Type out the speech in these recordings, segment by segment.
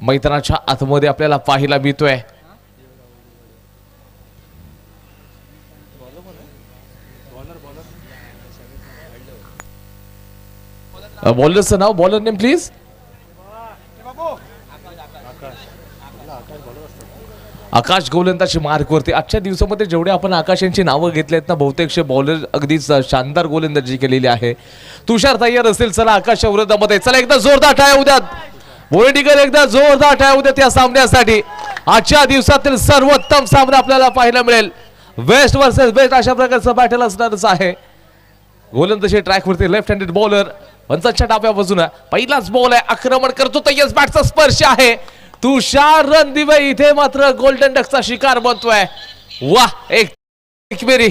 मैदानाच्या आतमध्ये आपल्याला पाहायला मिळतोय. बॉलरचं नाव, बॉलर नेम प्लीज. आकाश गोलंदाजी मार्कवरती. आजच्या दिवसामध्ये जेवढे आपण आकाश यांची नावं घेतलेत ना, बहुतेकशे बॉलर अगदीच शानदार गोलंदाजी केलेली आहे. तुषार तयार असेल, चला आकाशच्या विरोधामध्ये, चला एकदा जोरदार टाळ्या उद्यात. बोलेटिकर एकदा जोरदार टाळ्या उद्यात या सामन्यासाठी. आजच्या दिवसातील सर्वोत्तम सामना आपल्याला पाहायला मिळेल. वेस्ट वर्सेस वेस्ट अशा प्रकारचं बॅटल असणारच आहे. गोलंदाजी ट्रॅकवरती लेफ्ट हँडेड बॉलर, पंचांच्या डाव्या बाजूला पहिलाच बॉल आहे, आक्रमण करतो तय्यस बॅटचा स्पर्श आहे. तुषार रणदिवे इथे मात्र गोल्डन डकचा शिकार बनतोय. वाह, एक मेरी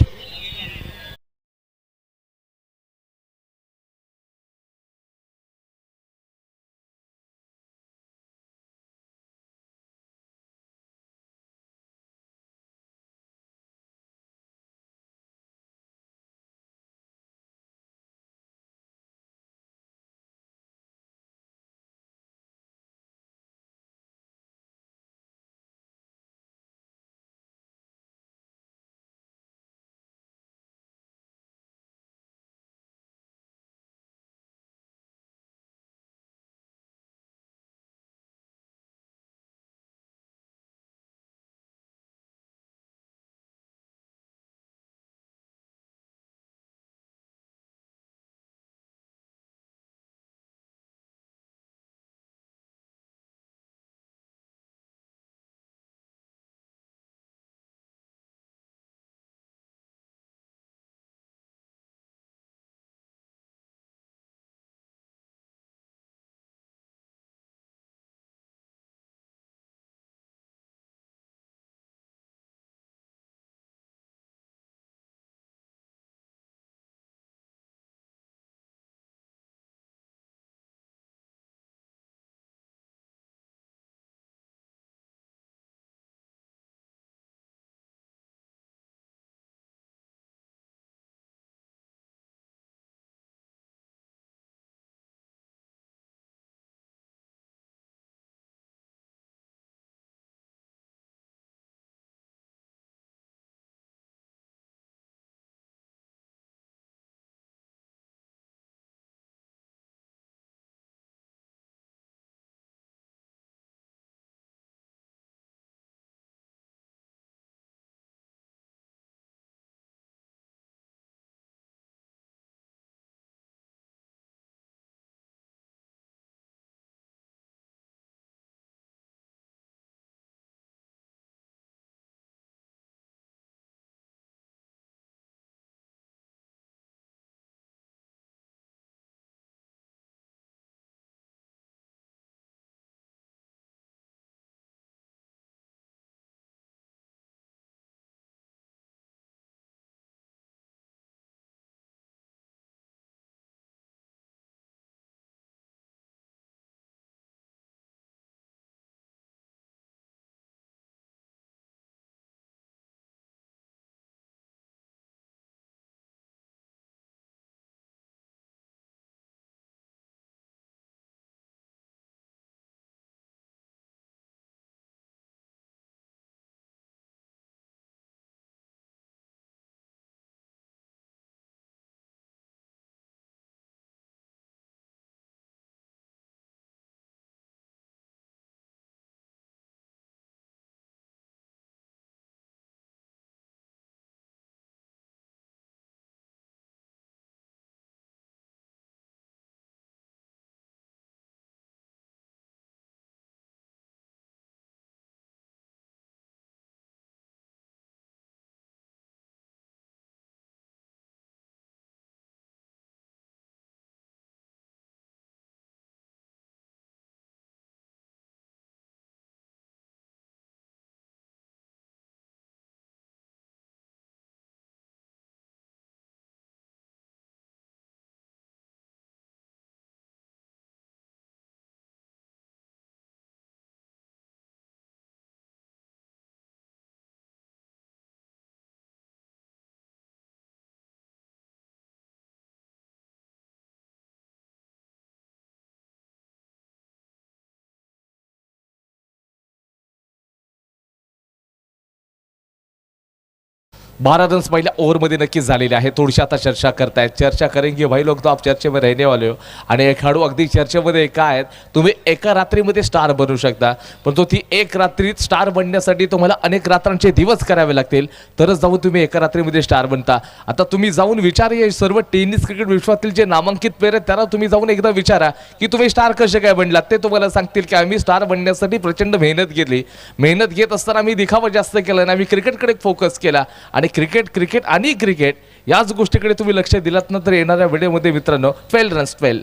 12 रन्स पहिल्या ओव्हरमध्ये नक्कीच झालेले आहे. थोडीशी आता चर्चा करतायत, चर्चा करेंगे भाई लोग तो आप चर्चे में रहने वाले हो. आणि एक खेळाडू अगदी चर्चेमध्ये काय आहेत, तुम्ही एका रात्रीमध्ये स्टार बनू शकता, पण तो ती एक रात्रीत स्टार बनण्यासाठी तुम्हाला अनेक रात्रांचे दिवस करावे लागतील, तरच जाऊन तुम्ही एका रात्रीमध्ये स्टार बनता. आता तुम्ही जाऊन विचार, हे सर्व टेनिस क्रिकेट विश्वातील जे नामांकित प्लेयर आहेत त्यांना तुम्ही जाऊन एकदा विचारा की तुम्ही स्टार कसे काय बनलात. ते तुम्हाला सांगतील की आम्ही स्टार बनण्यासाठी प्रचंड मेहनत घेतली. मेहनत घेत असताना आम्ही दिखावा जास्त केला आणि आम्ही क्रिकेटकडे फोकस केला. आणि क्रिकेट आणि क्रिकेट याच गोष्टीकडे तुम्ही लक्ष दिलात ना, तर येणाऱ्या वेळेमध्ये मित्रांनो 12 रन्स 12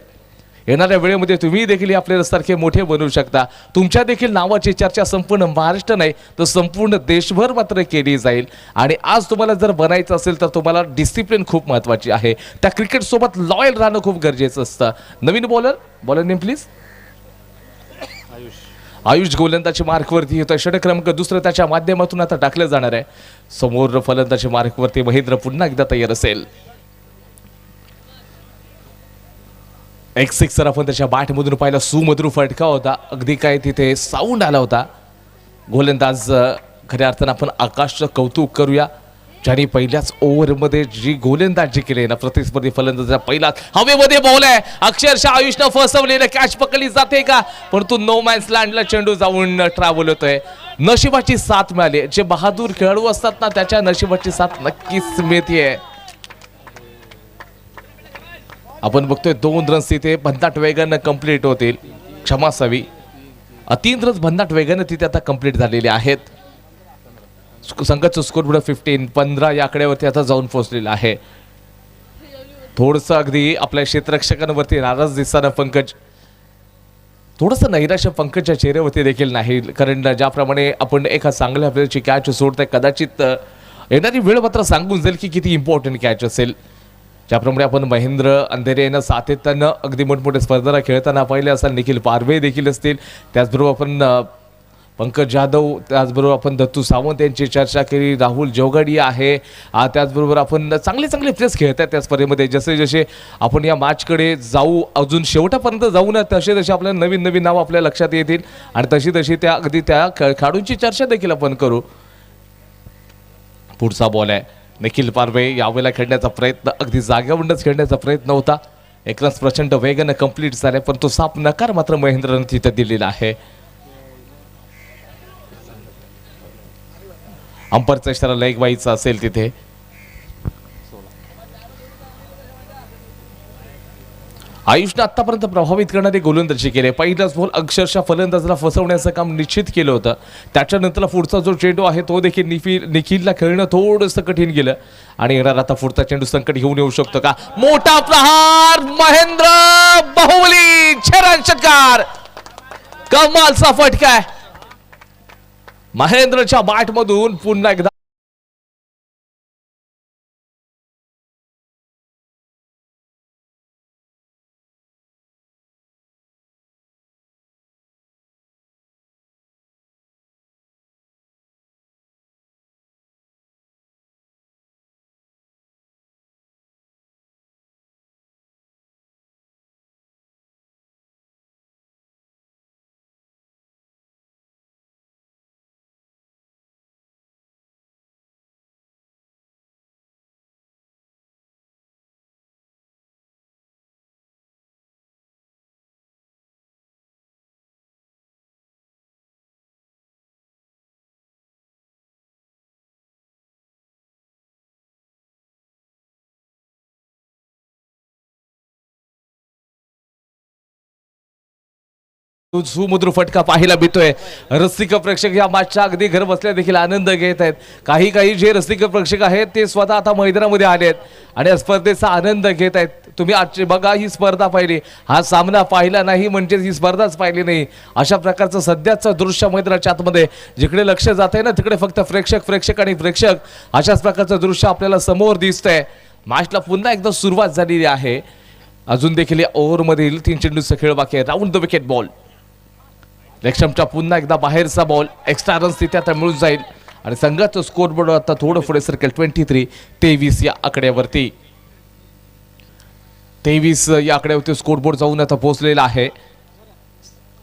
येणाऱ्या वेळेमध्ये तुम्ही देखील या प्लेयर्ससारखे मोठे बनवू शकता. तुमच्या देखील नावाची चर्चा संपूर्ण महाराष्ट्र नाही तर संपूर्ण देशभर मात्र केली जाईल. आणि आज तुम्हाला जर बनायचं असेल तर तुम्हाला डिसिप्लिन खूप महत्त्वाची आहे. त्या क्रिकेटसोबत लॉयल राहणं खूप गरजेचं असतं. नवीन बॉलर नेम प्लीज. आयुष गोलंदाजी मार्कवरती येतोय. षटक क्रमांक दुसरं त्याच्या माध्यमातून आता टाकलं जाणार आहे. समोर फलंदाजी मार्कवरती महेंद्र पुन्हा एकदा तयार असेल. एक सिक्सर आपण त्याच्या बॅटमधून पाहिला, सुमधुर फटका होता, अगदी काय तिथे साऊंड आला होता. गोलंदाज खऱ्या अर्थानं आपण आकाशचं कौतुक करूया, ज्याने पहिल्याच ओव्हरमध्ये जी गोलंदाजी केली ना, प्रतिस्पर्धी फलंदाजाचा पहिलाच हवेमध्ये बॉल आहे. अक्षरशः आयुषनं फसवलेलं कॅच पकडली जाते का, परंतु नो मॅन्स लँडला चेंडू जाऊन ट्रॅव्हल होतोय. नशिबाची साथ मिळाली. जे बहादूर खेळाडू असतात ना, त्याच्या नशिबाची साथ नक्कीच मिळते. आपण बघतोय 2 रन्स तिथे भन्नाट वेगानं कंप्लीट होतील. क्षमा असावी, 3 रन्स भन्नाट वेगानं तिथे आता कंप्लीट झालेले आहेत. संघाचं स्कोर 15 या आकड्यावरती आता जाऊन पोहोचलेला आहे. थोडंसं अगदी आपल्या क्षेत्ररक्षकांवरती नाराज दिसताना पंकज, थोडंसं नैराश्य पंकजच्या चेहऱ्यावरती देखील नाही, कारण ज्याप्रमाणे आपण एका चांगल्या प्लेयरची कॅच सोडताय, कदाचित येणारी वेळ मात्र सांगून जाईल की किती इम्पॉर्टंट कॅच असेल. ज्याप्रमाणे आपण महेंद्र अंधेरे यांना सातत्यानं अगदी मोठमोठ्या स्पर्धेला खेळताना पाहिले असाल, निखिल पारवे देखील असतील, त्याचबरोबर आपण पंकज जाधव, त्याचबरोबर आपण दत्तू सावंत यांची चर्चा केली, राहुल जोगडी आहे, त्याचबरोबर आपण चांगले प्लेयर्स खेळत आहेत त्या स्पर्धेमध्ये. जसे जसे आपण या मॅचकडे जाऊ, अजून शेवटापर्यंत जाऊ ना, तसे तसे आपल्याला नवीन नाव आपल्या लक्षात येतील आणि तशी तशी त्या अगदी त्या खेळाडूंची चर्चा देखील आपण करू. पुढचा बॉल आहे निखिल पारवे. यावेळेला खेळण्याचा प्रयत्न अगदी जाग्यावरूनच खेळण्याचा प्रयत्न होता. एक रन्स प्रचंड वेगानं कंप्लीट झाले, पण तो साफ नकार मात्र महेंद्रनं तिथं दिलेला आहे. अंपरचा इशारा लेग वाईचा असेल तिथे. आयुषने आतापर्यंत प्रभावित करणारे गोलंदाजी केले. पहिलाच बॉल अक्षरशः फलंदाजाला फसवण्याचं काम निश्चित केलं होतं. त्याच्यानंतर पुढचा जो चेंडू आहे तो देखील निखिलला खेळणं थोडंसं कठीण गेलं आणि येणार आता पुढचा चेंडू संकट घेऊन येऊ शकतो का. मोठा प्रहार, महेंद्र बाहुबली, छेरान षटकार, कमालचा फटका आहे. महेंद्रच्या बॅटमधून पुन्हा एकदा सुमधुर फटका पाहायला मिळतोय. रसिक प्रेक्षक या मॅचचा अगदी घर बसल्या देखील आनंद घेत आहेत. काही जे रसिक प्रेक्षक आहेत ते स्वतः आता मैदानामध्ये आले आहेत आणि या स्पर्धेचा आनंद घेत आहेत. तुम्ही आजची बघा, ही स्पर्धा पाहिली, हा सामना पाहिला नाही म्हणजे ही स्पर्धाच पाहिली नाही, अशा प्रकारचं सध्याचं दृश्य मैदानाच्या आतमध्ये जिकडे लक्ष जात आहे ना, तिकडे फक्त प्रेक्षक आणि प्रेक्षक, अशाच प्रकारचं दृश्य आपल्याला समोर दिसतंय. मॅचला पुन्हा एकदा सुरुवात झालेली आहे. अजून देखील या ओव्हरमधील 3 चेंडूचा खेळ बाकी आहे. राऊंड द विकेट बॉल, लेगस्टंपचा पुन्हा एकदा बाहेरचा बॉल, एक्स्ट्रा रन्स तिथे आता मिळून जाईल आणि संघाचं स्कोर बोर्ड आता थोडं पुढे सरकेल. 23 या आकड्यावरती, 23 या आकड्यावरती स्कोर बोर्ड जाऊन आता पोहोचलेला आहे.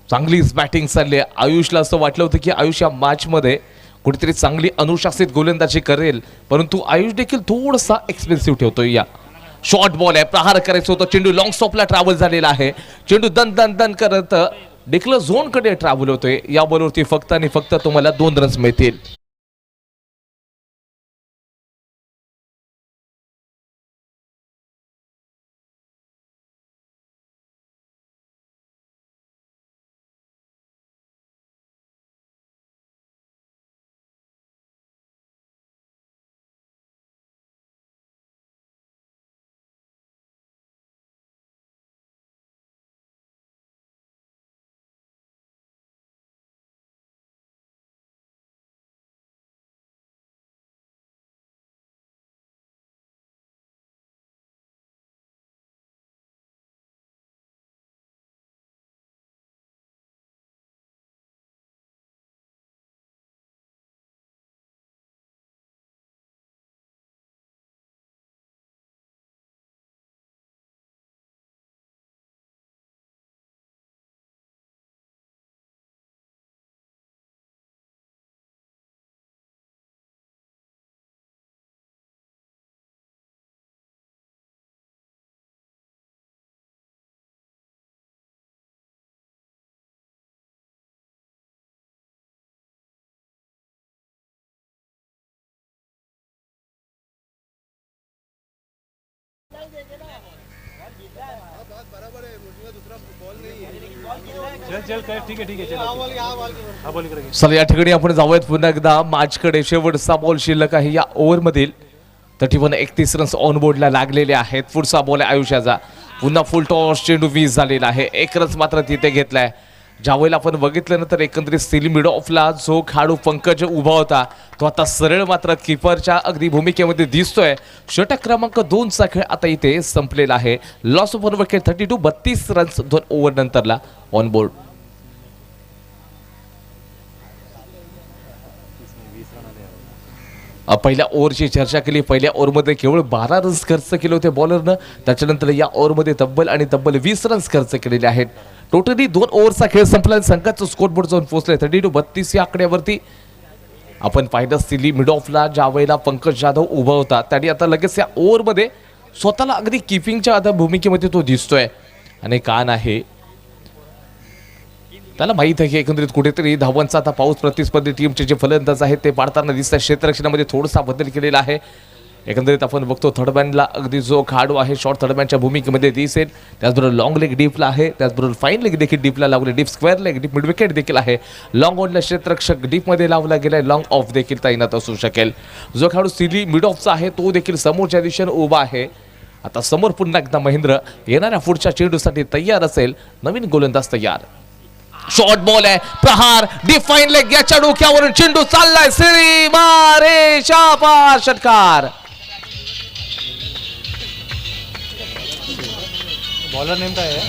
चांगलीच बॅटिंग चालली आहे. आयुषला असं वाटलं होतं की आयुष या मॅचमध्ये कुठेतरी चांगली अनुशासित गोलंदाजी करेल, परंतु आयुष देखील थोडासा एक्सपेन्सिव्ह ठेवतोय. या शॉर्ट बॉल आहे, प्रहार करायचा होता, चेंडू लॉंग स्टॉपला ट्रॅव्हल झालेला आहे. चेंडू दन दन दन करत डिक्लर झोन कडे ट्रॅव्हल होतोय. या बॉलवरती फक्त आणि फक्त तुम्हाला 2 रन्स मिळतील. चला या ठिकाणी आपण जाऊयात पुन्हा एकदा मॅचकडे. शेवटचा बॉल शिल्लक आहे या ओव्हरमधील. 31 रन्स ऑन बोर्डला लागलेले आहेत. पुढचा बॉल आहे आयुष्याचा. पुन्हा फुल टॉस, चेंडू 20 झालेला आहे. 1 रन्स मात्र तिथे घेतलाय. ज्यावेळेला आपण बघितलं ना तर एकंदरीत स्टील मिड ऑफला जो खेळाडू पंकज उभा होता तो आता सरळ मात्र किपरच्या अगदी भूमिकेमध्ये दिसतोय. षटक क्रमांक 2 चा खेळ आता इथे संपलेला आहे. Loss of 1 wicket, 32 runs 2 over नंतरला ऑन बोर्ड. पहिल्या ओव्हरची चर्चा केली. पहिल्या ओव्हरमध्ये केवळ 12 रन्स खर्च केले होते बॉलरनं. त्याच्यानंतर या ओव्हरमध्ये तब्बल 20 रन्स खर्च केलेले आहेत. टोटली 2 ओव्हरचा खेळ संपला. संघाचं स्कोर बोर्ड जाऊन पोहोचले 32 या आकड्यावरती. आपण पाहिलं सिली मिड ऑफला ज्या वेळेला पंकज जाधव उभा होता त्याने आता लगेच या ओव्हरमध्ये स्वतःला अगदी किपिंगच्या आता भूमिकेमध्ये तो दिसतोय. आणि कान आहे त्याला माहित आहे की एकंदरीत कुठेतरी धावांचा आता पाऊस प्रतिस्पर्धी टीमचे जे फलंदाज आहेत ते पाडताना दिसतात. क्षेत्ररक्षणामध्ये थोडासा बदल केलेला आहे. एकंदरीत आपण बघतो थर्डमॅनला अगदी जो खेळाडू आहे शॉर्ट थर्डमॅनच्या भूमिकेमध्ये दिसेल. त्याचबरोबर लॉंग लेग डीपला आहे. त्याचबरोबर फाईन लेग देखील डीपला लावले. Deep square leg, deep mid wicket देखील आहे. लॉंग ऑनला क्षेत्ररक्षक डीपमध्ये लावला गेलाय. लॉंग ऑफ देखील तैनात असू शकेल. जो खेळाडू सिली मिड ऑफचा आहे तो देखील समोरच्या दिशेने उभा आहे. आता समोर पुन्हा एकदा महेंद्र येणाऱ्या पुढच्या चेंडूसाठी तयार असेल. नवीन गोलंदाज तयार. शॉर्ट बॉल आहे, प्रहार, डिफाईन लेग, याच्या डोक्यावरून चेंडू चाललाय. श्री मारे शाबास, षटकार. बॉलर नेम काय आहे?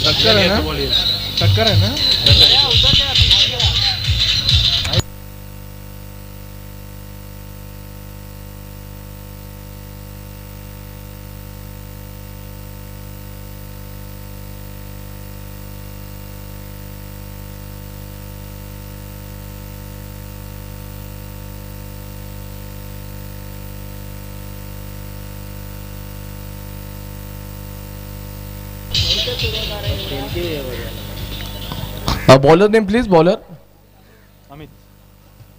टक्कर आहे ना? टक्कर आहे ना? Bowler name please. Bowler Amit.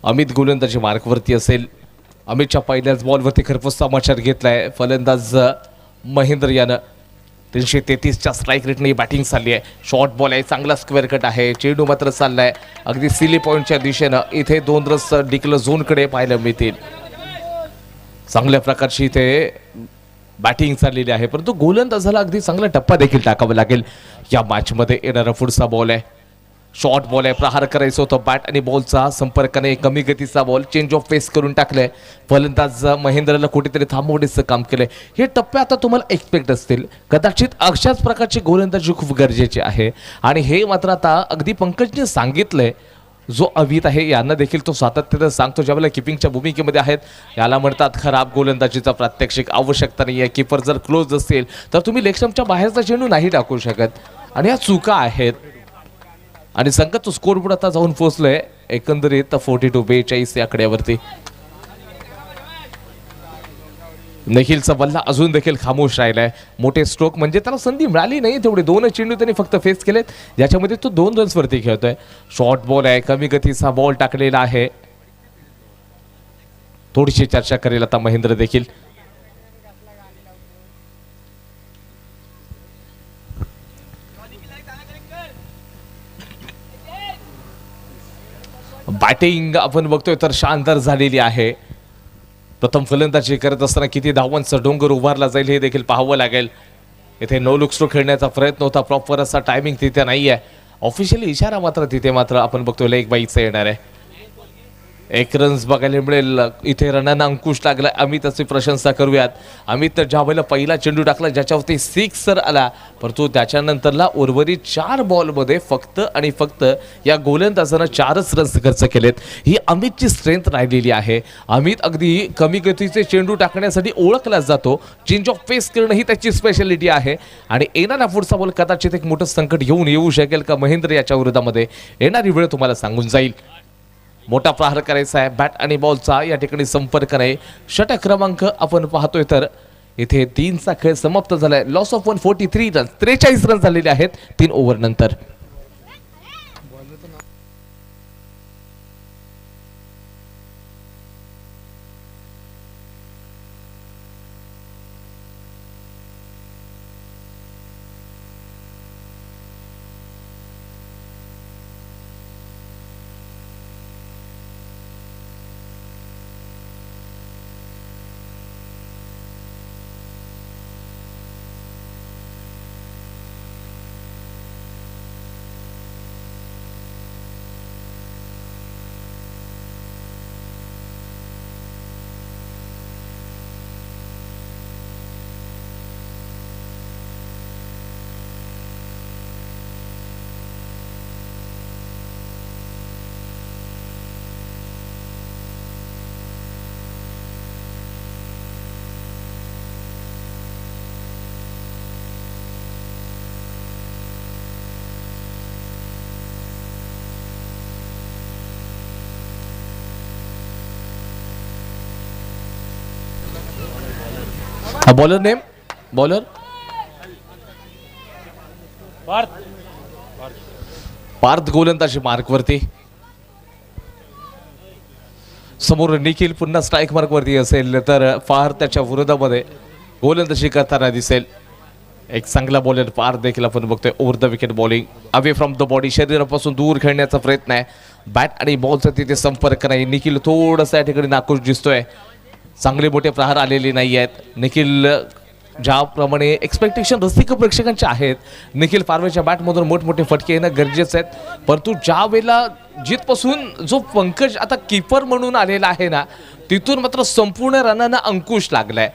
Amit गोलंदाजी मार्कवरती असेल. अमितच्या पहिल्याच बॉलवरती खरपूस समाचार घेतलाय. फलंदाज महेंद्र यानं 333च्या स्ट्राईक रेटने बॅटिंग चालली आहे. शॉर्ट बॉल आहे, चांगला स्क्वेअर कट आहे. चेंडू मात्र चाललाय अगदी सिली पॉईंटच्या दिशेनं. इथे 2 रन्स डिक्लर झोनकडे पाहायला मिळतील. चांगल्या प्रकारची इथे बॅटिंग चाललेली आहे, परंतु गोलंदाजाला अगदी चांगला टप्पा देखील टाकावा लागेल. या मॅचमध्ये येणारा पुढचा बॉल आहे, शॉर्ट बॉल आहे. प्रहार करायचं होतं, बॅट आणि बॉलचा संपर्काने कमी गतीचा बॉल चेंज ऑफ पेस करून टाकलाय. फलंदाज महेंद्रला कुठेतरी थांबवण्याचं काम केलंय. हे टप्पे आता तुम्हाला एक्सपेक्ट असतील. कदाचित अशाच प्रकारची गोलंदाजी खूप गरजेची आहे आणि हे मात्र आता अगदी पंकजने सांगितलंय. जो अवित आहे यांना देखील तो सातत्यानं सांगतो, ज्यावेळेला किपिंगच्या भूमिकेमध्ये आहेत. याला म्हणतात खराब गोलंदाजीचा प्रात्यक्षिक. आवश्यकता नाही आहे. कीपर जर क्लोज असेल तर तुम्ही लेग स्टंपच्या बाहेरचा चेंडू नाही टाकू शकत. आणि या चुका आहेत आणि संघाचं स्कोरबोर्ड आता जाऊन पोहोचलंय एकंदरीत 42-42 या आकड्यावरती. निखिलचा बल्ला अजून देखील खामोश राहिलाय. मोठे स्ट्रोक म्हणजे त्याला संधी मिळाली नाही, तेवढे 2 चेंडू त्यांनी फक्त फेस केलेत, ज्याच्यामध्ये तो 2 रन्स वरती खेळतोय. शॉर्ट बॉल आहे, कमी गतीचा बॉल टाकलेला आहे. थोडीशी चर्चा करेल आता महेंद्र देखील. बॅटिंग आपण बघतोय तर शानदार झालेली आहे. प्रथम फलंदाजी करत असताना किती धावांचा डोंगर उभारला जाईल हे देखील पाहावं लागेल. इथे नो लुक स्ट्रोक खेळण्याचा प्रयत्न होता, प्रॉपर असा टायमिंग तिथे नाही आहे. ऑफिशियली इशारा मात्र तिथे मात्र आपण बघतोय लेग बाईचा येणार आहे. 1 रन्स बघायला मिळेल. इथे रनांना अंकुश लागला, अमितची प्रशंसा करूयात. अमित तर ज्या वेळेला पहिला चेंडू टाकला ज्याच्यावरती 6 आला, परंतु त्याच्यानंतरला उर्वरित 4 बॉलमध्ये फक्त आणि फक्त या गोलंदाजानं 4च रन्स खर्च केलेत. ही अमितची स्ट्रेंथ राहिलेली आहे. अमित अगदी कमी गतीचे चेंडू टाकण्यासाठी ओळखला जातो. चेंज ऑफ पेस करणं ही त्याची स्पेशालिटी आहे आणि येणारा पुढचा बॉल कदाचित एक मोठं संकट घेऊन येऊ शकेल का महेंद्र याच्या विरोधामध्ये. येणारी वेळ तुम्हाला सांगून जाईल. मोठा प्रहार करायचा आहे, बॅट आणि बॉलचा या ठिकाणी संपर्क नाही. षटक क्रमांक आपण पाहतोय तर इथे 3चा खेळ समाप्त झालाय. लॉस ऑफ 143 रन्स, 43 रन झालेले आहेत 3 ओव्हर नंतर. बॉलर नेम, बॉलर पार्थ गोलंदाजी मार्क वरती. समोर निखिल पुन्हा स्ट्राईक मार्क वरती असेल तर पार्थ त्याच्या विरोधामध्ये गोलंदाजी करताना दिसेल. एक चांगला बॉलर पार्थ देखील आपण बघतोय. Over the wicket bowling, away from the body, शरीरापासून दूर खेळण्याचा प्रयत्न आहे. बॅट आणि बॉलचा तिथे संपर्क नाही. निखिल थोडासा या ठिकाणी नाखुश दिसतोय. चांगले मोठे प्रहार आलेले नाही आहेत. निखिल ज्याप्रमाणे एक्सपेक्टेशन रसिक प्रेक्षकांचे आहेत, निखिल फारवेच्या बॅटमधून मोठमोठे फटके येणं गरजेचं आहेत. परंतु ज्या वेळेला जिथपासून जो पंकज आता कीपर म्हणून आलेला आहे ना, तिथून मात्र संपूर्ण रनांना अंकुश लागलाय.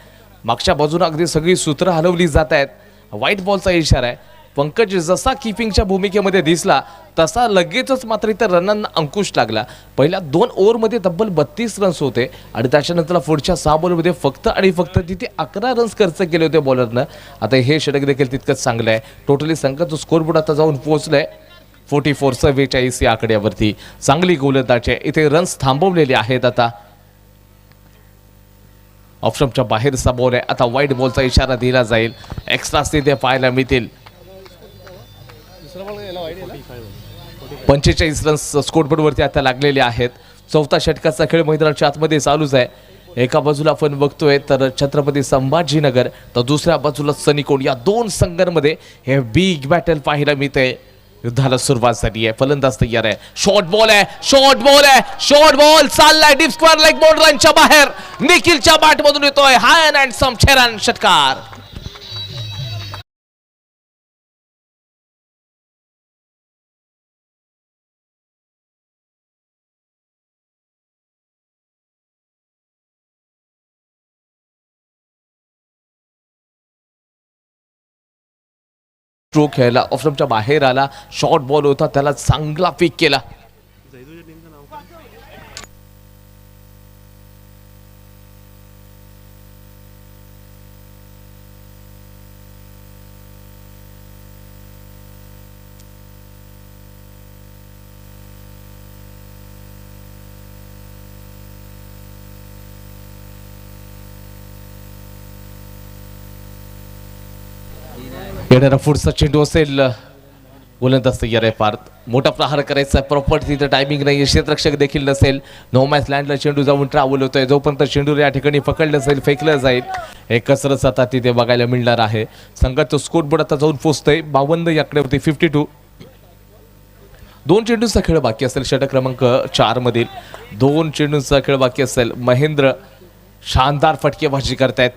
मागच्या बाजूने अगदी सगळी सूत्र हलवली जात आहेत. व्हाईट बॉलचा इशारा आहे. पंकज जसा किपिंगच्या भूमिकेमध्ये दिसला तसा लगेचच मात्र इतर रनांना अंकुश लागला. पहिल्या 2 ओव्हरमध्ये तब्बल 32 रन्स होते आणि त्याच्यानंतर पुढच्या 6 बॉलमध्ये फक्त आणि फक्त तिथे 11 रन्स खर्च केले होते बॉलरनं. आता हे षटक देखील तितकंच चांगलं आहे. टोटली संघाचा स्कोरबोर्ड आता जाऊन पोहोचलाय 44-42 या आकड्यावरती. चांगली गोलंदाजी आहे. इथे रन्स थांबवलेले आहेत. आता ऑप्शनच्या बाहेरचा बॉल आहे. आता व्हाईट बॉलचा इशारा दिला जाईल. एक्स्ट्रास तिथे पाहायला मिळतील. 45 रन्स स्कोरबोर्डवरती आता लागलेले आहेत. चौथा षटकाचा खेळ मैदानाच्या आतमध्ये चालूच आहे. एका बाजूला आपण बघतोय तर छत्रपती संभाजीनगर, तर दुसऱ्या बाजूला सनीकोट. या 2 संघांमध्ये हे बिग बॅटल पाहायला मिळते. युद्धाला सुरुवात झाली आहे. फलंदाज तयार आहे. शॉर्ट बॉल आहे, शॉर्ट बॉल आहे, शॉर्ट बॉल चाललाय डीप स्क्वेअर लाईक बॉर्डरलाईनच्या बाहेर. निखिलच्या बॅटमधून येतोय हाय अँड सम छेरान षटकार. स्ट्रोक खेळला, ऑफस्टंपच्या बाहेर आला. शॉर्ट बॉल होता, त्याला चांगला पिक केला. येणारा पुढचा चेंडू असेल, गोलंदाज तयार आहे. फार मोठा प्रहार करायचा प्रॉपर तिथं टायमिंग नाही, क्षेत्ररक्षक देखील नसेल. नो मॅच लँडला चेंडू जाऊन ट्रॅव्हल होतोय. जोपर्यंत चेंडू या ठिकाणी पकडलं जाईल, फेकलं जाईल, एक कसरत आता तिथे बघायला मिळणार आहे. संघाचं स्कोर बोर्ड आता जाऊन पोहोचतंय 52 या आकड्यावरती 52. 2 चेंडूंचा खेळ बाकी असेल. षटक क्रमांक 4 मधील 2 चेंडूंचा खेळ बाकी असेल. महेंद्र शानदार फटकेबाजी करतायत.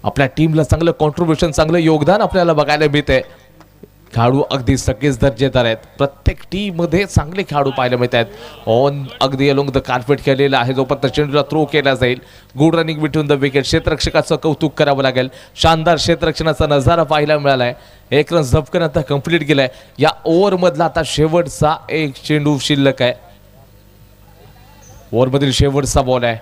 आपल्या टीमला चांगलं कॉन्ट्रीब्युशन, चांगलं योगदान आपल्याला बघायला मिळतंय. खेळाडू अगदी सगळेच दर्जेदार आहेत. प्रत्येक टीम मध्ये चांगले खेळाडू पाहायला मिळत आहेत. ऑन अगदी अलोंग द कार्पेट केलेला आहे. जोपर्यंत चेंडूला थ्रो केला जाईल, good running between the wicket. क्षेत्ररक्षकाचं कौतुक करावं लागेल. शानदार क्षेत्ररक्षणाचा नजारा पाहायला मिळालाय. एक रन झपकन आता कंप्लीट गेलाय. या ओव्हर मधला आता शेवटचा एक चेंडू शिल्लक आहे. ओव्हर मधील शेवटचा बॉल आहे.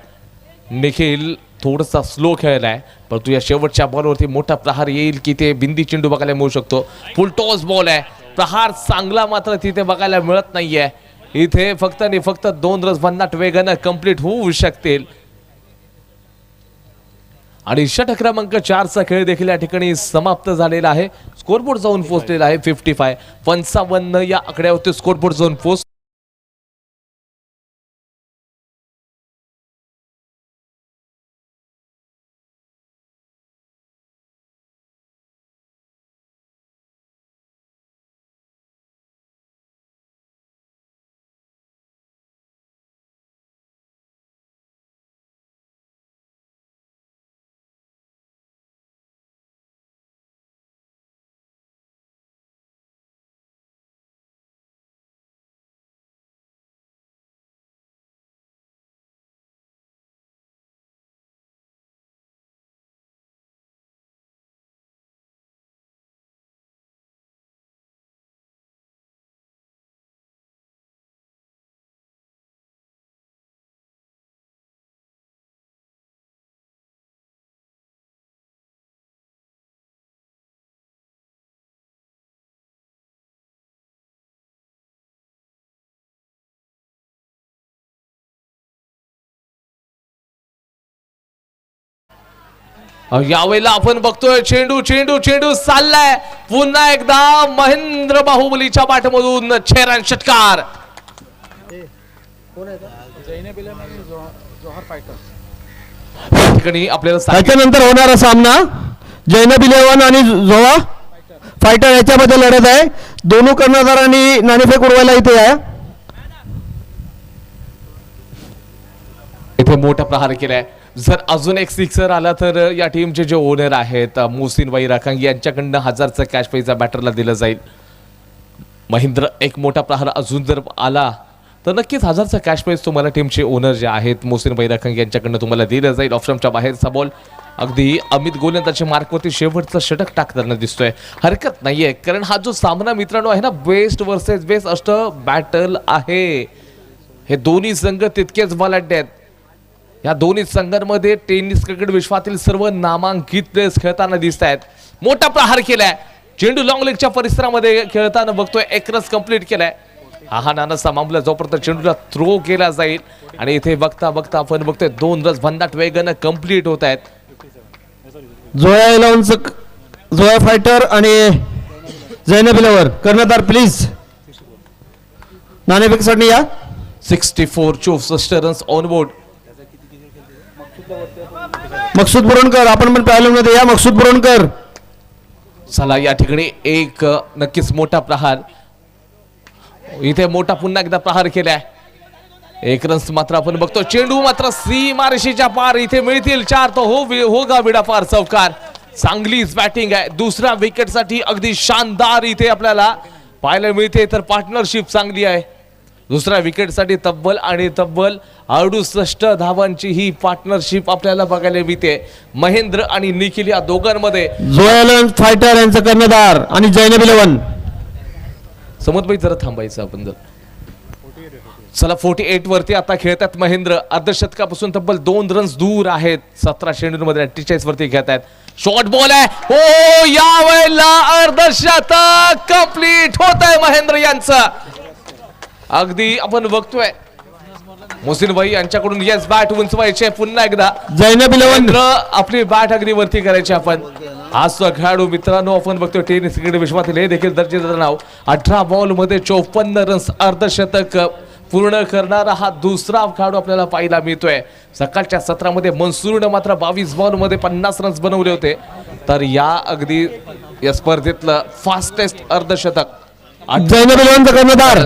निखिल थोडासा स्लो खेळलाय, परंतु या शेवटच्या बॉलवरती मोठा प्रहार येईल की ते बिंदी चेंडू बघायला मिळू शकतो. फुल टॉस बॉल आहे. प्रहार चांगला मात्र तिथे बघायला मिळत नाहीये. इथे फक्त आणि फक्त 2 रन भन्नाट वेगानं कंप्लीट होऊ शकतील. आणि षटक क्रमांक 4चा खेळ देखील या ठिकाणी समाप्त झालेला आहे. स्कोरबोर्ड जाऊन पोहोचलेला आहे 55 या आकड्यावरती स्कोरबोर्ड जाऊन पोहोच. यावेळेला आपण बघतोय चेंडू चेंडू चेंडू चाललाय. पुन्हा एकदा महेंद्र बाहुबलीच्या पाठमधून छेरान षटकार. ठिकाणी आपल्याला त्याच्यानंतर होणारा सामना जैनब 11 आणि जोहा फायटर याच्यामध्ये लढत आहे. दोन्ही कर्णधारांनी नाणेफेक उडवायला इथे आहे. इथे मोठा प्रहार केलाय. जर अजून एक सिक्सर आला तर या टीमचे जे ओनर आहेत मोहसिन भाई राखांगी यांच्याकडनं 1000चं कॅश पैसा बॅटरला दिलं जाईल. महेंद्र एक मोठा प्रहार अजून जर आला तर नक्कीच 1000चा कॅश प्राइज तुम्हाला टीमचे ओनर जे आहेत मोहसिन भाई राखांगी यांच्याकडनं तुम्हाला दिलं जाईल. ऑप्शनच्या बाहेरचा बॉल अगदी अमित गोलंदाजच्या मार्कवरती शेवटचं षटक टाकताना दिसतोय. हरकत नाहीये, कारण हा जो सामना मित्रांनो आहे ना, बेस्ट वर्सेस बेस्ट असं बॅटल आहे. हे दोन्ही संघ तितकेच बलाढ्य आहेत. या दोन्ही संघांमध्ये टेनिस क्रिकेट विश्वातील सर्व नामांकित प्लेयर्स खेळताना दिसत आहेत. मोठा प्रहार केलाय. चेंडू लॉंग लेगच्या परिसरामध्ये खेळताना बघतोय. एक रन कंप्लीट केलाय. हा नानासा मामला जोपर्यंत चेंडूला थ्रो केला जाईल आणि इथे बघता बघता आपण बघतोय 2 रन भन्नाट वेगानं कंप्लीट होत आहेत. जोया 11 जोया फायटर आणि जैनब 11 कर्णधार प्लीज नाणेफेकीसाठी या. 64 रन्स ऑन बोर्ड. मकसूद बुरणकर आपण पण पॅव्हलियनमध्ये या. मकसूद बुरणकर चला या ठिकाणी एक नक्कीच मोठा प्रहार. इथे मोठा पुन्हा एकदा प्रहार केलाय. 1 रन्स मात्र आपण बघतो. चेंडू मात्र सीमारेषेच्या पार. इथे मिळतील 4 तो हो गा विडा पार चौकार. चांगलीच बॅटिंग आहे. दुसऱ्या विकेटसाठी अगदी शानदार इथे आपल्याला पाहायला मिळते. तर पार्टनरशिप चांगली आहे. दुसऱ्या विकेटसाठी तब्बल 68 धावांची ही पार्टनरशिप आपल्याला बघायला मिळते. महेंद्र आणि निखिल या दोघांमध्ये. जोया 11 फायटर यांचा कर्णधार आणि जैनब 11. समजबाई जरा थांबायचं आपण जर. चला 48 वरती आता खेळतात महेंद्र. अर्धशतकापासून तब्बल 2 रन्स दूर आहेत. 17 चेंडूंमध्ये 48 वरती खेळत आहेत. शॉर्ट बॉल आहे. हो, या वेळेला अर्धशतक कंप्लीट होत आहे महेंद्र यांचं. अगदी आपण बघतोय मोहसिन भाई यांच्याकडून येस बॅट उंचवायचे पुन्हा एकदा. जैनब 11 आपली बॅट अगदी वरती करायची आपण. आज तो खेळाडू मित्रांनो आपण बघतोय टेनिस क्रिकेट विश्वातील हे देखील दर्जेदार नाव. 18 बॉल मध्ये 54 रन्स अर्धशतक पूर्ण करणारा हा दुसरा खेळाडू आपल्याला पाहायला मिळतोय. सकाळच्या सत्रामध्ये मनसूरनं मात्र 22 बॉल मध्ये 50 रन्स बनवले होते. तर या अगदी या स्पर्धेतलं फास्टेस्ट अर्धशतक जैनब इलेव्हनचा कर्णधार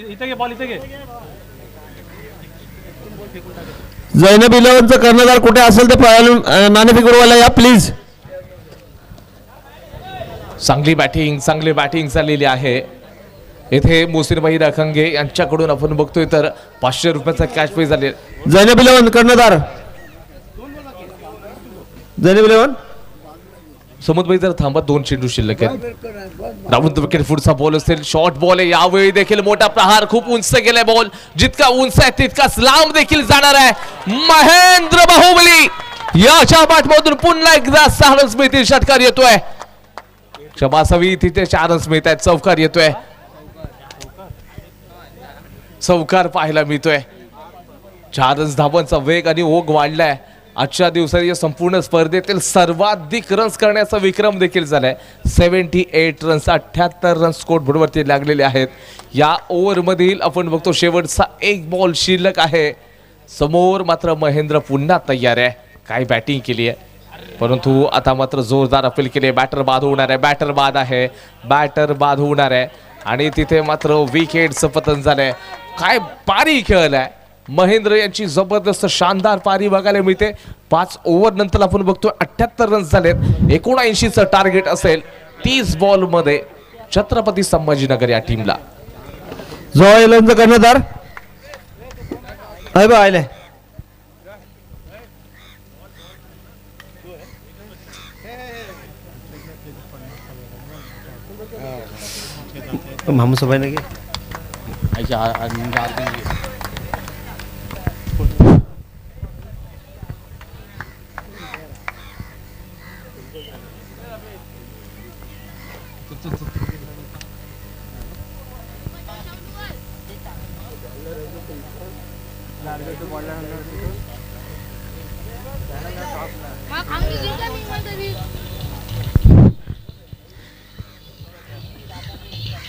इथे घे बॉल, इथे घे. जैनब इलेव्हनचा कर्णधार कुठे असेल ते नाणेफेक उडवायला या प्लीज. चांगली बॅटिंग चाललेली आहे. इथे मोसिनभाई रखंगे यांच्याकडून आपण बघतोय तर 500 रुपयाचा कॅश प्राइज झाले. जैनब इलेव्हन कर्णधार जैनब इलेव्हन. समुद्रभाई जर थांबा, 2 चेंडू शिल्लक आहेत. राऊंड विकेट पुढचा बॉल असेल, शॉर्ट बॉल आहे. यावेळी देखील मोठा प्रहार, खूप उंच गेलाय बॉल. जितका उंच आहे तितकाच लांब देखील जाणार आहे. महेंद्र बाहुबली याच्या बॅटमधून पुन्हा एकदा 6 रन्स मिळतील. षटकार येतोय. क्षमा असावी, तिथे 4 रन्स मिळत आहेत. चौकार येतोय. चौकार पाहायला मिळतोय. 4 रन्स धावांचा वेग आणि ओघ वाढलाय. आजच्या दिवसात या संपूर्ण स्पर्धेतील सर्वाधिक रन्स करण्याचा विक्रम देखील झालाय. 78 रन्स, 78 रन्स स्कोर बोर्डवरती लागलेले आहेत. या ओव्हरमधील आपण बघतो शेवटचा 1 बॉल शिल्लक आहे. समोर मात्र महेंद्र पुन्हा तयार आहे. काय बॅटिंग केली आहे, परंतु आता मात्र जोरदार अपील केली. बॅटर बाद होणार आहे, बॅटर बाद होणार आहे. आणि तिथे मात्र विकेटचं पतन झालंय. काय पारी खेळलाय महेंद्र यांची, जबरदस्त शानदार पारी बघायला मिळते. 5 ओव्हर नंतर आपण बघतोय 78 रन्स झालेत. 79चं टार्गेट असेल 30 बॉल मध्ये छत्रपती संभाजीनगर या टीमला. जोहा इलेव्हनचा कर्णधार आहे बा आले. मामू सबाई ने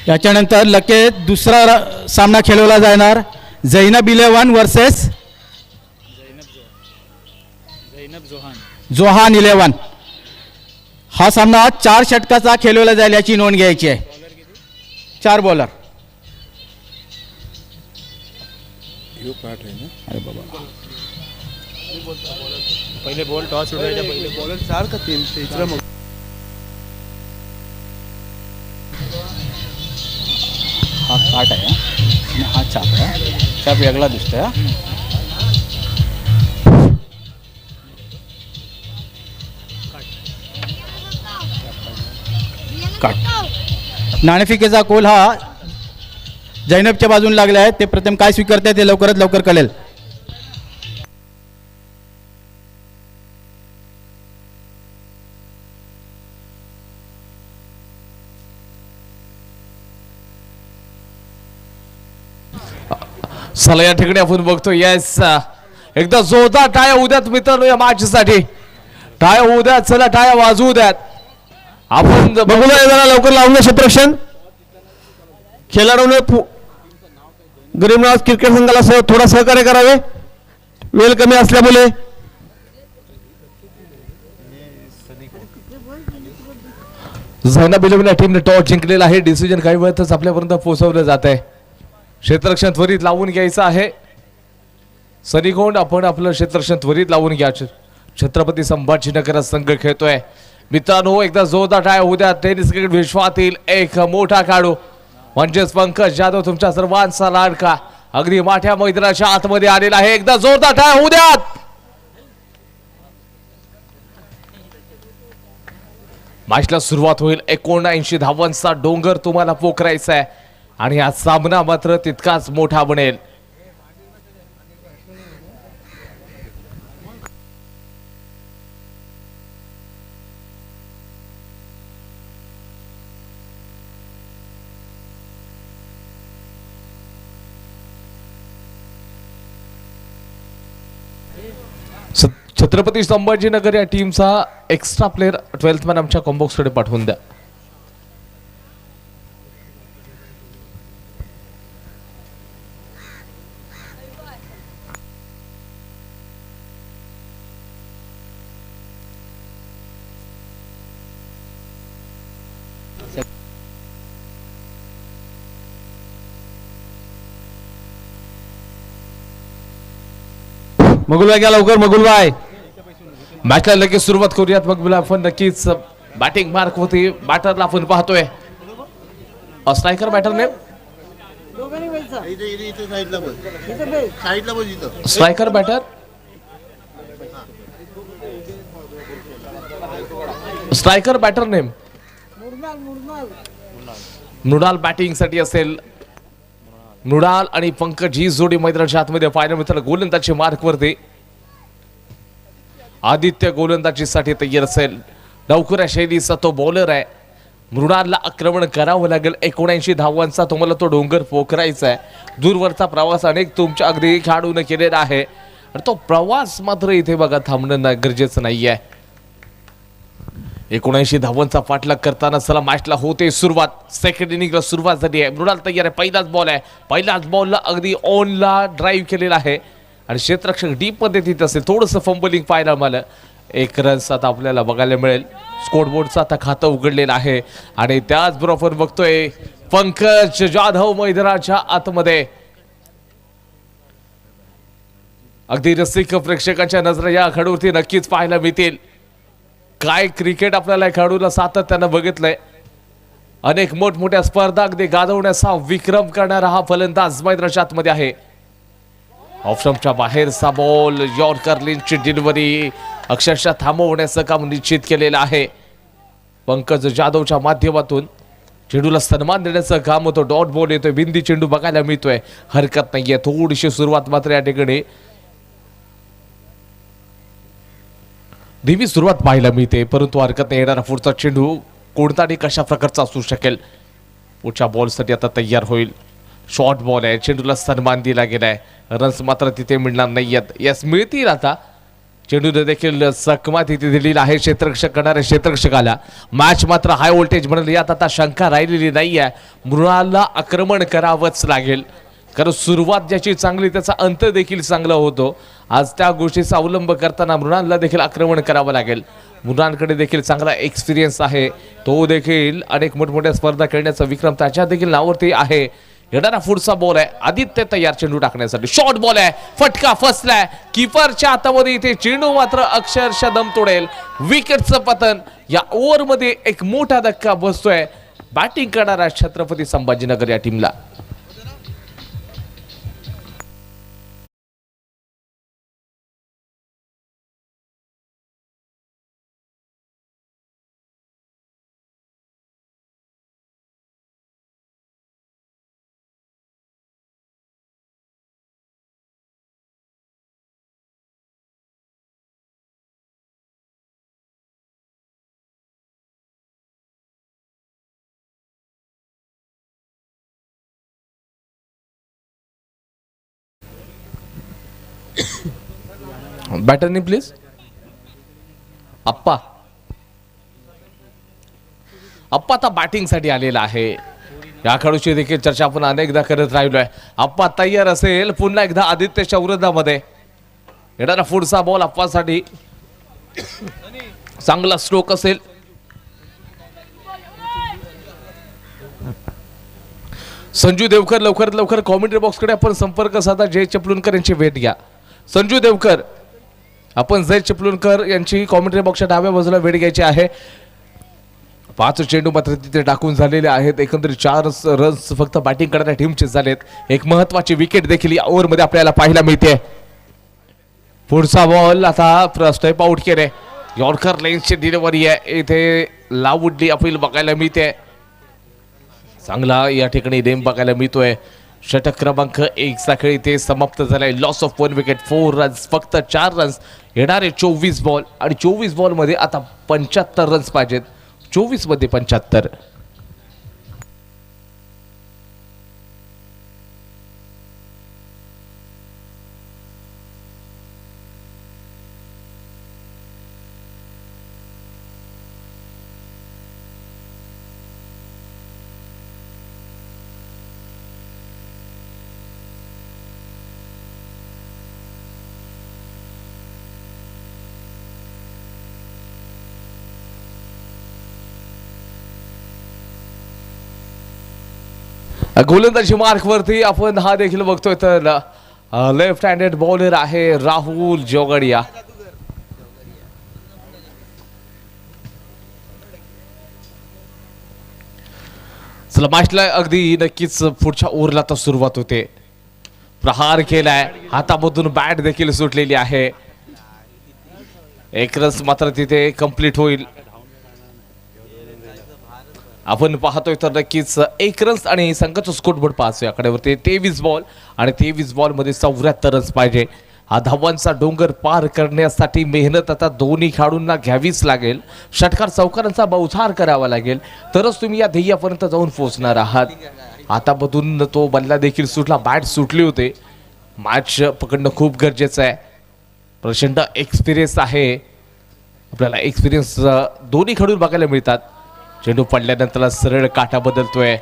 याच्यानंतर लगेच दुसरा सामना खेळवला जाणार. Zainab eleven versus Johan eleven. हा सामना 4 षटकाचा खेळवला जाईल याची नोंद घ्यायची आहे. 4 बॉलर. अरे बाबा, पहिले बॉल टॉस उडवायच्या पहिले बॉलर 4 का 3 तिसरा मग हा 8 आहे आणि हा 4 आहे. 4 वेगळा दिसतोय. नाणेफेकीचा कोल हा जैनबच्या बाजून लागला आहे. ते प्रथम काय स्वीकारते ते लवकरात लवकर कळेल. चला या ठिकाणी आपण बघतो येस एकदा जोरदार टाळ्या उद्यात मित्रांनो या मॅच साठी. टाळ्या उद्यात, चला टाळ्या वाजवू द्यात. आपण बघूया जरा लवकर लावून द्या क्षेत्ररक्षण. खेळाडूने गरीबनाथ क्रिकेट संघाला थोडा सहकार्य करावे, वेळ कमी असल्यामुळे. झैनब इलेव्हन टीमने टॉस जिंकलेला आहे. डिसिजन काही वेळातच आपल्यापर्यंत पोहोचवलं जात आहे. क्षेत्ररक्षण त्वरित लावून घ्यायचं आहे. सनीगोंड आपण आपलं क्षेत्ररक्षण त्वरित लावून घ्या. छत्रपती संभाजीनगर संघ खेळतोय मित्रांनो. एकदा जोरदार टाळ्या उद्या. टेनिस क्रिकेट विश्वातील एक मोठा खेळाडू म्हणजेच पंकज जाधव, तुमच्या सर्वांचा लाडका, अगदी मोठ्या मैदानाच्या आतमध्ये आलेला आहे. एकदा जोरदार टाळ्या उद्यात. मॅचला सुरुवात होईल. 79 धावांचा डोंगर तुम्हाला पोखरायचा आहे आणि हा सामना मात्र तितकाच मोठा बनेल. छत्रपती संभाजीनगर या टीमचा एक्स्ट्रा प्लेअर 12th मॅन आमच्या कॉम्बॉक्सकडे पाठवून द्या. मगुलबाई घ्या लवकर, मगुलबाई. मॅचला लगेच सुरुवात करूयात. मग आपण नक्कीच बॅटिंग मार्क होती. बॅटरला आपण पाहतोय striker batter name striker batter striker batter name Mrinal batting साठी असेल. मृणाल आणि पंकज ही जोडी मैदानाच्या आतमध्ये फायनल मित्र गोलंदाजी मार्क वरती. आदित्य गोलंदाजीसाठी तयार असेल. लवकर शैलीचा तो बॉलर आहे. मृणालला आक्रमण करावं लागेल. 79 धावांचा तुम्हाला तो डोंगर पोखरायचा आहे. दूरवरचा प्रवास अनेक तुमच्या अगदी खेळाडून केलेला आहे आणि तो प्रवास मात्र इथे बघा थांबणं गरजेचं नाहीये. 79 धावांचा पाठलाग करताना चला मॅचला होते सुरुवात. सेकंड इनिंगला सुरुवात झाली आहे. मृणाल तयार आहे. पहिलाच बॉल आहे. पहिल्याच बॉलला अगदी ऑनला ड्राईव्ह केलेला आहे आणि क्षेत्ररक्षक डीप मध्ये तिथे असेल. थोडंसं फंबलिंग पाहायला मला. 1 रन्स आता आपल्याला बघायला मिळेल. स्कोरबोर्डचं आता खातं उघडलेलं आहे आणि त्याचबरोबर बघतोय पंकज जाधव मैदानाच्या आतमध्ये. अगदी रसिक प्रेक्षकांच्या नजरा या खेळाडूवरती नक्कीच पाहायला मिळतील. काय क्रिकेट आपल्याला खेळाडूला सातत्यानं बघितलंय. अनेक मोठमोठ्या स्पर्धा अगदी गाजवण्याचा विक्रम करणारा हा फलंदाज मैदानाच्या आतमध्ये आहे. ऑप्शनच्या बाहेरचा बॉल. यॉर्कर लिंचची डिलिव्हरी अक्षरशः थांबवण्याचं काम निश्चित केलेलं आहे पंकज जाधवच्या माध्यमातून. चेंडूला सन्मान देण्याचं काम होतं. डॉट बॉल येतोय. बिंदी चेंडू बघायला मिळतोय. हरकत नाहीये. थोडीशी सुरुवात मात्र या ठिकाणी धीमी सुरुवात पाहायला मिळते परंतु हरकत नाही. येणारा पुढचा चेंडू कोणता आणि कशा प्रकारचा असू शकेल. पुढच्या बॉलसाठी आता तयार होईल. शॉर्ट बॉल आहे. चेंडूला सन्मान दिला गेलाय. रन्स मात्र तिथे मिळणार नाहीयेत. यस मिळतील आता. चेंडूने देखील चकमा तिथे दिलेली आहे क्षेत्ररक्षक करणाऱ्या क्षेत्ररक्षकाला. मॅच मात्र हाय व्होल्टेज म्हणून यात आता शंका राहिलेली नाही आहे. मृणालला आक्रमण करावंच लागेल कारण सुरुवात ज्याची चांगली त्याचा अंत देखील चांगला होतो. आज त्या गोष्टीचा अवलंब करताना मृणालला देखील आक्रमण करावं लागेल. मृणालकडे देखील चांगला एक्सपिरियन्स आहे. तो देखील अनेक मोठमोठ्या स्पर्धा खेळण्याचा विक्रम त्याच्या देखील नावावरती आहे. येणारा पुढचा बॉल आहे. आदित्य तयार चेंडू टाकण्यासाठी. शॉर्ट बॉल आहे. फटका फसलाय. कीपरच्या हातामध्ये इथे चेंडू मात्र अक्षरशः दम तोडेल. विकेटचं पतन. या ओव्हरमध्ये एक मोठा धक्का बसतोय बॅटिंग करणाऱ्या छत्रपती संभाजीनगर या टीमला. बॅटरनी प्लीज. आप्पा आता बॅटिंग साठी आलेला आहे. या खेळाडूची देखील चर्चा आपण अनेकदा करत राहिलोय. आप्पा तयार असेल पुन्हा एकदा आदित्यच्या विरोधामध्ये. येणारा पुढचा बॉल आप्पासाठी चांगला स्ट्रोक असेल. संजू देवकर लवकरात लवकर कॉमेंट्री बॉक्स कडे आपण संपर्क साधा. जय चिपळूणकर यांची भेट घ्या. संजू देवकर आपण जय चिपळूणकर यांची कॉमेंट्री बॉक्सच्या डाव्या बाजूला भेट घ्यायची आहे. 5 चेंडू मात्र तिथे टाकून झालेले आहेत. एकंदरीत 4 रन्स फक्त बॅटिंग करणाऱ्या टीमचे झालेत. एक महत्वाची विकेट देखील या ओव्हरमध्ये आपल्याला पाहायला मिळते. पुढचा बॉल आता स्टेप आउट केले. यॉर्कर लेन्सची डिलिव्हरी आहे. इथे लावुडली अपील बघायला मिळते. चांगला या ठिकाणी नेम बघायला मिळतोय. षटक क्रमांक 1 चा खेळ इथे समाप्त झालाय. Loss of 1 wicket. 4 रन्स. फक्त 4 रन्स. येणारे 24 बॉल आणि 24 बॉल मध्ये आता 75 रन्स पाहिजेत. 24 मध्ये 75. गोलंदाजी मार्क वरती आपण हा देखील बघतोय तर लेफ्ट हँडेड बॉलर आहे राहुल जोगडिया. चला मॅचला अगदी नक्कीच पुढच्या ओव्हरला तर सुरुवात होते. प्रहार केलाय, हातामधून बॅट देखील सुटलेली आहे. एक रन मात्र तिथे कंप्लीट होईल. आपण पाहतोय तर नक्कीच एक रन्स आणि संघाचा स्कोरबोर्ड पाहतोय आकड्यावरती 23 बॉल आणि 23 बॉल मध्ये 74 रन्स पाहिजे. हा धावांचा डोंगर पार करण्यासाठी मेहनत आता दोन्ही खेळाडूंना घ्यावीच लागेल. षटकार चौकारांचा बहुधार करावा लागेल तरच तुम्ही या ध्येयापर्यंत जाऊन पोहोचणार आहात. हातामधून तो बल्ला देखील सुटला, बॅट सुटली होते. मॅच पकडणं खूप गरजेचं आहे. प्रचंड एक्सपिरियन्स आहे आपल्याला. एक्सपिरियन्स दोन्ही खेळाडू बघायला मिळतात. चेंडू पडल्यानंतर सरळ काटा बदलतोय.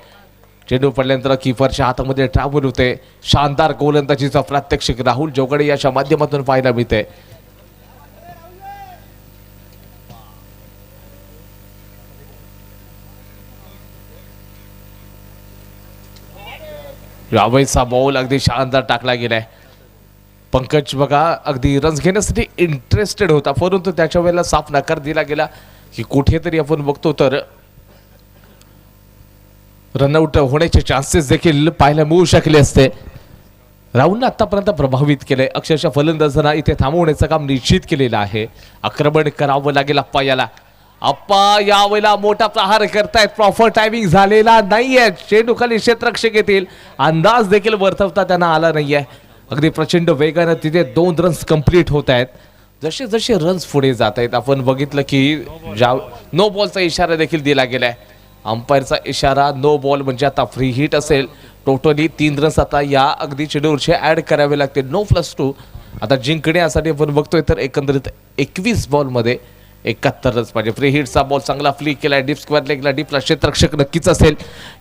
चेंडू पडल्यानंतर किपरच्या हातामध्ये ट्रॅव्हल होते. शानदार गोलंदाजीचा प्रात्यक्षिक राहुल जोगडे याच्या माध्यमातून पाहायला मिळते. यावेळीचा बॉल अगदी शानदार टाकला गेलाय. पंकज बघा अगदी रन्स घेण्यासाठी इंटरेस्टेड होता परंतु त्याच्या वेळेला साफ नकार दिला गेला की कुठेतरी आपण बघतो तर रनआउट होण्याचे चान्सेस देखील पाहायला मिळू शकले असते. राहुलने आतापर्यंत प्रभावित केलंय. अक्षरशः फलंदाजांना इथे थांबवण्याचं काम निश्चित केलेलं आहे. आक्रमण करावं लागेल अप्पा याला. अप्पा यावेळेला मोठा प्रहार करतायत. प्रॉपर टायमिंग झालेला नाहीये. चेंडू खाली क्षेत्ररक्षक येतील अंदाज देखील वर्तवता त्यांना आला नाहीये. अगदी प्रचंड वेगानं तिथे 2 रन्स कंप्लीट होत आहेत. जसे जसे रन्स पुढे जात आहेत आपण बघितलं की नो बॉलचा इशारा देखील दिला गेलाय. अंपायरचा इशारा नो बॉल म्हणजे आता फ्री हिट असेल. टोटली 3 रन्स आता या अगदी चेंडूवरचे ऍड करावे लागतील. नो +2 आता जिंकण्यासाठी आपण बघतोय तर एकंदरीत 21 बॉल मध्ये 71 रन्स पाहिजे. फ्री हिटचा बॉल चांगला फ्लिक केलाय. डीप स्क्वेअर लेगला डीपला क्षेत्ररक्षक नक्कीच असेल.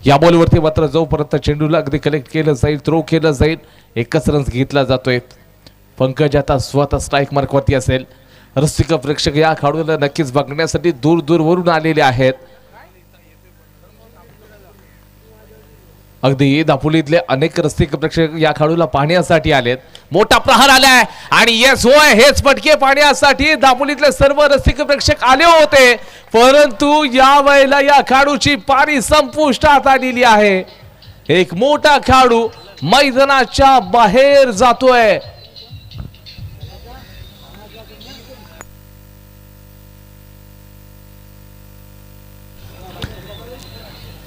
या बॉलवरती मात्र जोपर्यंत चेंडूला अगदी कलेक्ट केलं जाईल थ्रो केलं जाईल एकच रन्स घेतला जातोय. पंकज आता स्वतः स्ट्राईक मार्कवरती असेल. रसिक प्रेक्षक या खेळाडूला नक्कीच बघण्यासाठी दूर दूरवरून आलेले आहेत. अगदी दापोलीतले अनेक रसिक प्रेक्षक या खेळाडूला पाहण्यासाठी आलेत. मोठा प्रहार आलाय आणि येस होय हेच फटके पाहण्यासाठी दापोलीतले सर्व रसिक प्रेक्षक आले होते परंतु या वेळेला या खेळाडूची पारी संपुष्टात आलेली आहे. एक मोठा खेळाडू मैदानाच्या बाहेर जातोय.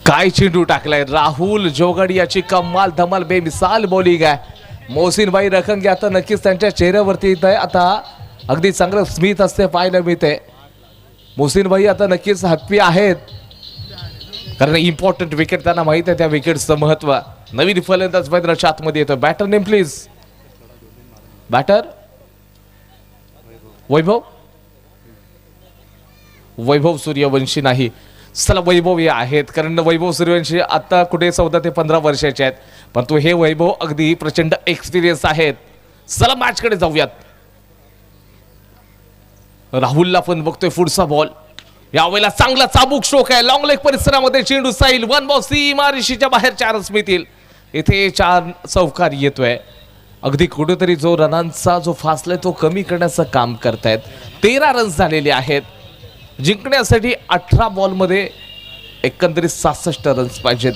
काय चेंडू टाकलाय राहुल जोगडियाची कमाल धमाल बेमिसाल बॉलिंग आहे. मोहसिन भाई रखंगे आता नक्कीच त्यांच्या चेहऱ्यावरती येत आहे. आता अगदी चांगलं स्मित असते पाहायला मिळते. मोहसिन भाई आता नक्कीच हॅप्पी आहेत कारण इम्पॉर्टंट विकेट त्यांना माहित आहे त्या विकेटचं महत्व. नवीन फलंदाज मैदानाच्या आतमध्ये येतो. Batter name please. Batter Vaibhav Suryavanshi नाही. चला वैभव हे आहेत कारण वैभव सूर्यवंशी आता कुठे 14 ते 15 वर्षाचे आहेत परंतु हे वैभव अगदी प्रचंड एक्सपिरियन्स आहेत. चला मॅच कडे जाऊयात. राहुलला पण बघतोय पुढचा बॉल. यावेळेला चांगला चाबूक स्ट्रोक आहे. लॉंग लेग परिसरामध्ये चेंडू साईल 1 बॉल सीमारेषेच्या बाहेर 4 रन्स मिळतील. इथे 4 चौकार येतोय. अगदी कुठेतरी जो रनांचा जो फासला तो कमी करण्याचं काम करतायत. 13 रन्स झालेले आहेत. जिंकण्यासाठी 18 बॉलमध्ये एकंदरीत 66 रन्स पाहिजेत.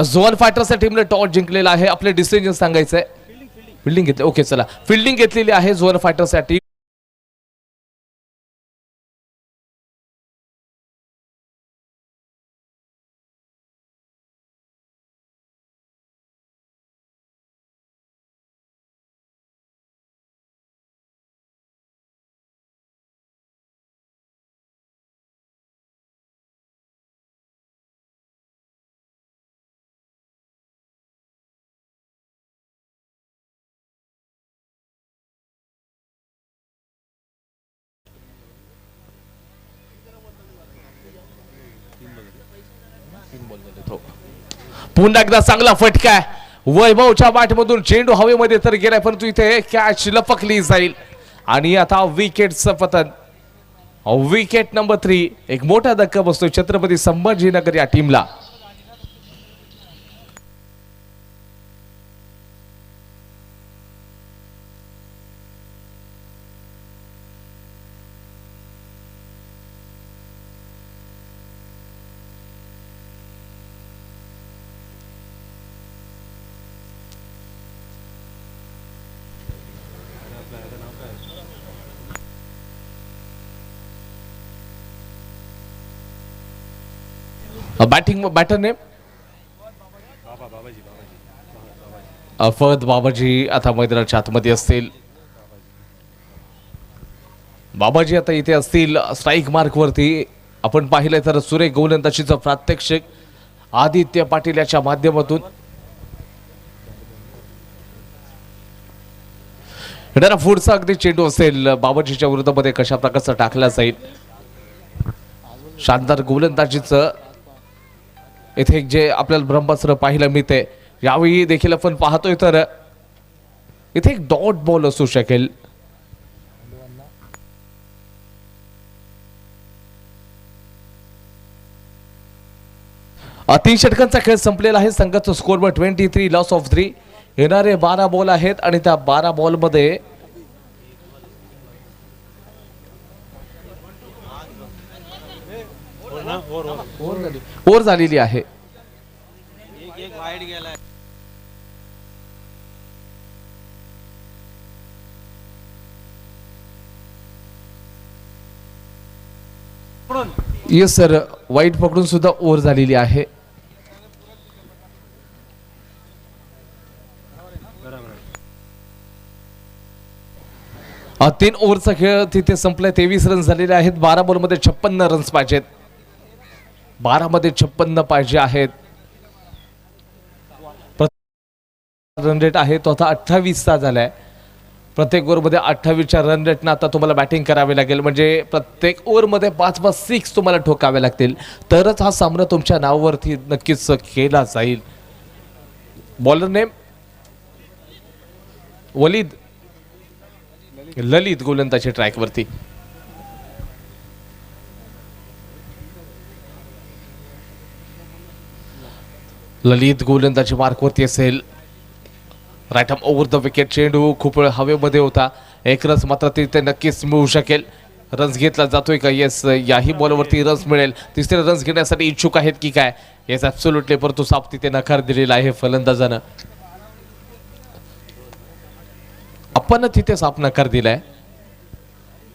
झोन फायटर्सच्या टीमने टॉस जिंकलेला आहे. आपले डिसिजन सांगायचंय. फिल्डिंग घेतली. ओके चला, फिल्डिंग घेतलेली आहे झोन फायटर्ससाठी. पुन्हा एकदा चांगला फटका आहे. वैभवच्या बॅटमधून चेंडू हवेमध्ये तर गेलाय, परंतु इथे कॅच लपकली जाईल आणि आता विकेटचं पतन. Wicket number 3. एक मोठा धक्का बसतो छत्रपती संभाजीनगर या टीमला. बॅटिंग बॅटर नेम फहद बाबाजी आता मैदानाच्या आतमध्ये असतील. बाबाजी आता इथे असतील स्ट्राईक मार्क वरती. आपण पाहिलं तर सुरेख गोलंदाजीचं प्रात्यक्षिक आदित्य पाटील याच्या माध्यमातून. पुढचा अगदी चेंडू असेल बाबाजीच्या विरोधामध्ये कशा प्रकारचा टाकला जाईल. शानदार गोलंदाजीचं इथे जे आपल्याला ब्रह्मास्त्र पाहायला मिळते. यावेळी देखील आपण पाहतोय तर इथे एक डॉट बॉल असू शकेल. तीन षटकांचा खेळ संपलेला आहे. संघाचा स्कोर 23 लॉस ऑफ 3. येणारे 12 बॉल आहेत आणि त्या 12 बॉल मध्ये ओव्हर झालेली आहे. येस सर, वाईट पकडून सुद्धा ओव्हर झालेली आहे. तीन ओव्हरचा खेळ तिथे संपलाय. 23 रन झालेले आहेत. 12 बॉलमध्ये 56 रन्स पाहिजेत. 12 मध्ये 56 पाहिजे आहेत. रन रेट आहे तो आता 28चा झालाय. प्रत्येक ओव्हरमध्ये 28च्या रन रेटनं आता तुम्हाला बॅटिंग करावी लागेल. म्हणजे प्रत्येक ओव्हरमध्ये 5-5 सिक्स तुम्हाला ठोकावे लागतील, तरच हा सामना तुमच्या नावावरती नक्कीच केला जाईल. बॉलर नेम वलीद ललित गोलंदाजी ट्रॅक वरती. ललित गोलंदाजी मार्कवरती असेल. Right arm over the wicket. चेंडू खूप वेळ हवेमध्ये होता. एक रन्स मात्र तिथे नक्कीच मिळू शकेल. रन्स घेतला जातोय का? येस, याही बॉलवरती रन्स मिळेल. तिसरे रन्स घेण्यासाठी इच्छुक आहेत की काय? Yes, absolutely. परंतु साफ तिथे नकार दिलेला आहे फलंदाजानं. आपण तिथे साफ नकार दिलाय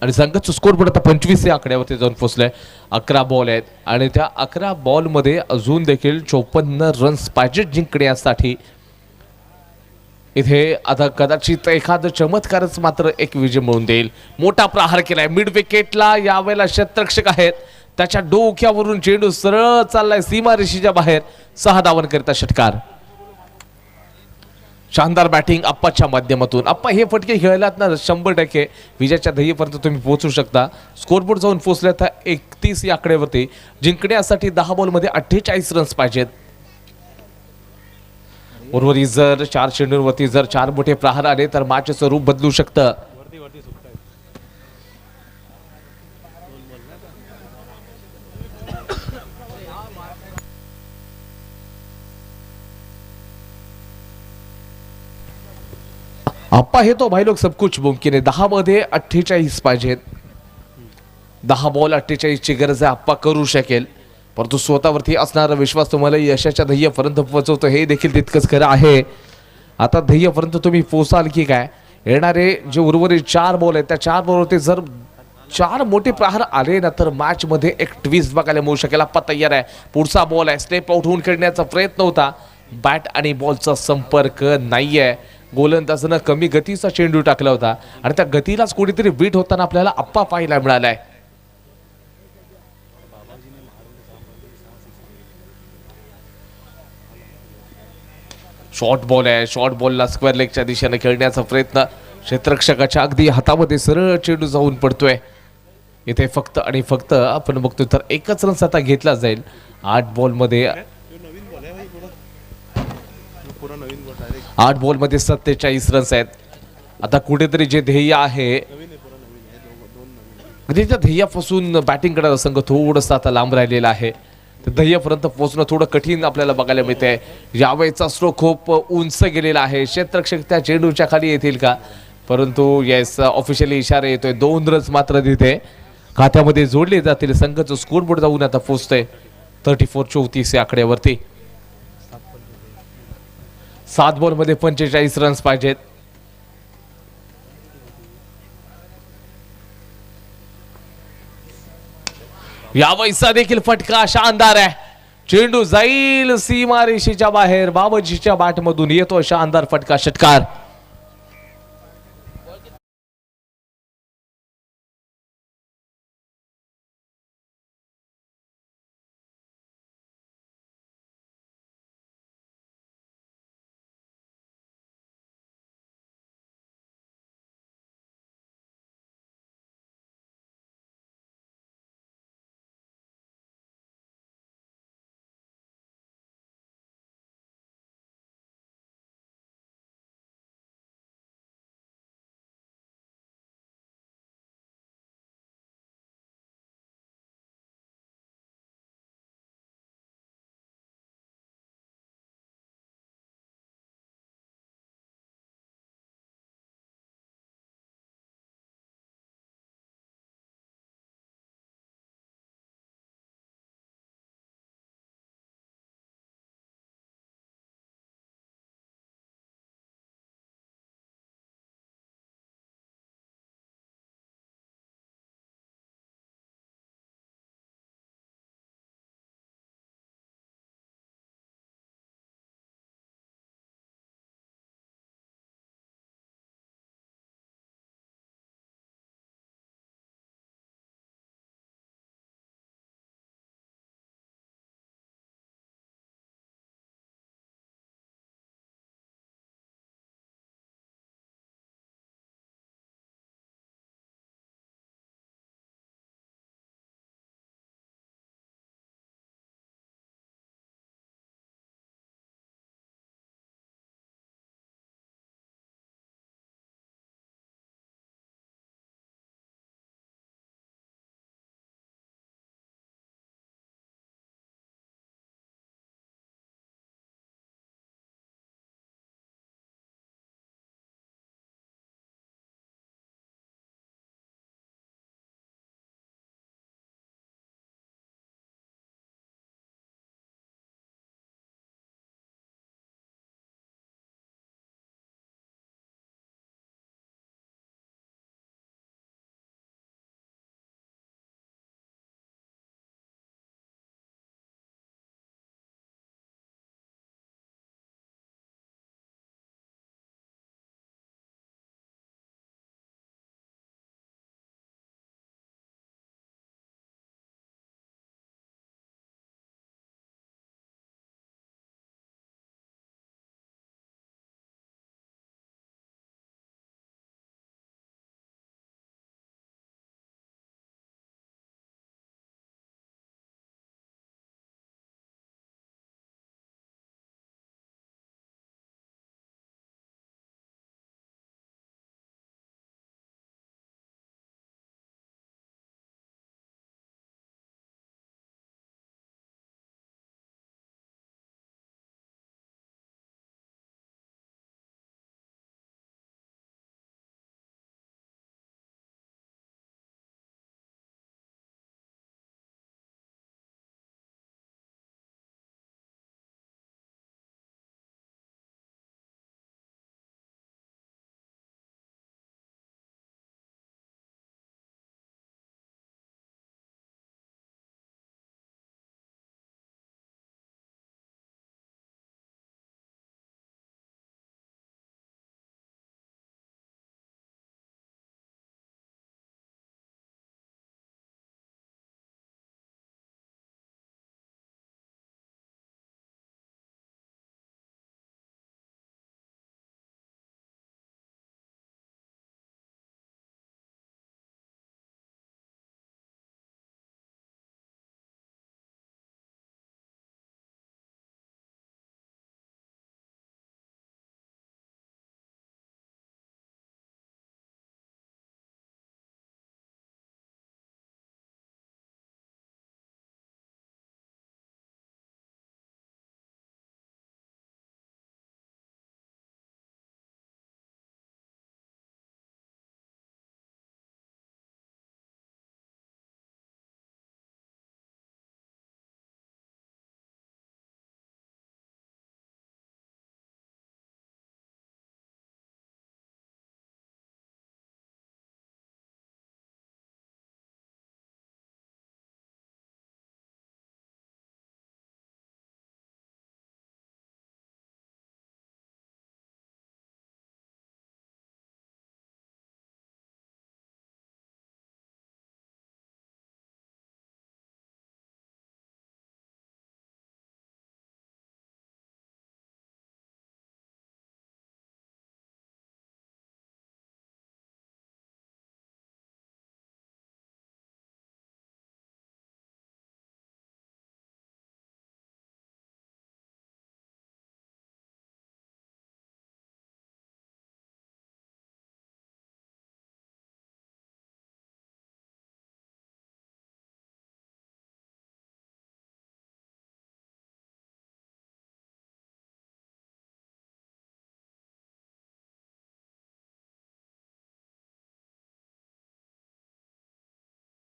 आणि संघाचा स्कोर बोर्ड आता 25 या आकड्यावरती जाऊन पोहोचलाय. 11 बॉल आहेत आणि त्या 11 बॉल मध्ये अजून देखील 54 रन्स पाहिजे जिंकण्यासाठी. इथे आता कदाचित एखादं चमत्कारच मात्र एक विजय मिळून देईल. मोठा प्रहार केलाय मिड विकेटला. यावेळेला क्षेत्ररक्षक आहेत, त्याच्या डोक्यावरून चेंडू सरळ चाललाय सीमारेषेच्या बाहेर. 6 धावांकरिता षटकार. शानदार बॅटिंग अप्पाच्या माध्यमातून. अप्पा हे फटके खेळलात ना 100% विजयाच्या ध्येयापर्यंत तुम्ही पोहोचू शकता. स्कोरबोर्ड जाऊन पोहोचले तर 31 या आकड्यावरती. जिंकण्यासाठी 10 बॉलमध्ये 48 रन्स पाहिजेत. उर्वरित जर 4 चेंडूंवरती जर 4 मोठे प्रहार आले तर मॅचचं रूप बदलू शकतं. अप्पा हे तो भाई लोक सब कुछ मुमकिन आहे. 10 मध्ये 48 पाहिजेत. 10 बॉल 48 ची गरज आहे. अप्पा करू शकेल. परंतु स्वतःवरती असणारा विश्वास तुम्हाला यशाच्या ध्येयापर्यंत पोहोचवतो हे देखील तितकंच खरं आहे. आता ध्येयापर्यंत तुम्ही पोहोचाल की काय? येणारे जे उर्वरित 4 बॉल आहेत त्या 4 बॉलवरती जर 4 मोठे प्रहार आले ना तर मॅच मध्ये एक ट्विस्ट बघायला मिळू शकेल. आप्पा तयार आहे. पुढचा बॉल आहे. स्टेप आउट होऊन खेळण्याचा प्रयत्न होता. बॅट आणि बॉलचा संपर्क नाहीये. गोलंदाजानं कमी गतीचा चेंडू टाकला होता आणि त्या गतीलाच कुठेतरी बीट होताना आपल्याला आप्पा पाहायला मिळालाय. शॉर्ट बॉल आहे. शॉर्ट बॉलला स्क्वेअर लेगच्या दिशेने खेळण्याचा प्रयत्न. क्षेत्ररक्षकाच्या अगदी हातामध्ये सरळ चेंडू जाऊन पडतोय. इथे फक्त आणि फक्त आपण बघतोय तर एकच रन आता घेतला जाईल. 8 बॉलमध्ये 47 रन्स आहेत. आता कुठेतरी जे ध्येय आहे त्या ध्येयापासून बॅटिंग करणारा संघ थोडंसं आता लांब राहिलेला आहे. ध्येयापर्यंत पोहोचणं थोडं कठीण आपल्याला बघायला मिळतंय. यावेळेचा स्ट्रोक खूप उंच गेलेला आहे. क्षेत्ररक्षक त्या चेंडूच्या खाली येतील का? परंतु येस ऑफिशियली इशारा येतोय. 2 रन्स मात्र तिथे खात्यामध्ये जोडले जातील. संघाचं स्कोरबोर्ड जाऊन आता पोहोचतोय 34-34 या आकड्यावरती. 7 बॉलमध्ये 45 रन्स पाहिजेत. यावेळेचा देखील फटका शानदार आहे. चेंडू जाईल सीमारेषेच्या बाहेर. बाबाजीच्या बॅटमधून येतो शानदार फटका. षटकार.